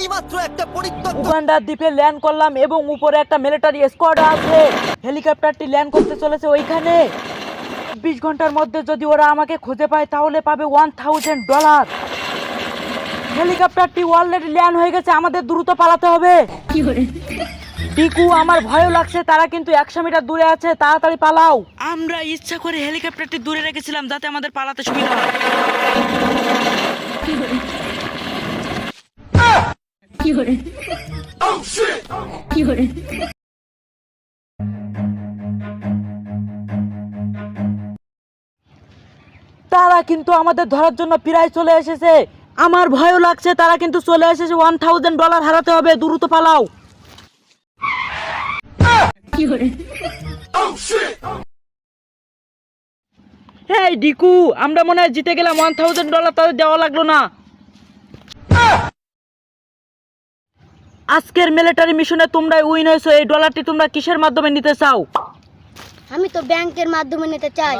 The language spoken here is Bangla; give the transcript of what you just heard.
এইমাত্র একটা পরিত্যক্ত উগান্ডার দ্বীপে ল্যান্ড করলাম এবং উপরে একটা মিলিটারি স্কোয়াড আছে। হেলিকপ্টারটি ল্যান্ড করতে চলেছে ওইখানে। 20 ঘন্টার মধ্যে যদি ওরা আমাকে খুঁজে পায় তাহলে পাবে $1000। হেলিকপ্টারটি অলরেডি ল্যান্ড হয়ে গেছে, আমাদের দ্রুত পালাতে হবে। টিকু, আমার ভয়ও লাগছে, তারা কিন্তু 100 মিটার দূরে আছে, তাড়াতাড়ি পালাও। আমরা ইচ্ছা করে হেলিকপ্টারটি দূরে রেখেছিলাম যাতে আমাদের পালাতে সুবিধা হয়। তারা কিন্তু আমাদের ধরার জন্য প্রায় চলে এসেছে। আমার ভয়ও লাগছে, তারা কিন্তু চলে এসেছে। $1000 হারাতে হবে, দ্রুত পালাও। এই ডিকু, আমরা মনে হয় জিতে গেলাম। $1000 তাদের দেওয়া লাগলো না। আজকের মিলিটারি মিশনে তোমরা উইন হয়েছো। এই ডলারটি তোমরা কিসের মাধ্যমে নিতে চাও? আমি তো ব্যাংকের মাধ্যমে নিতে চাই।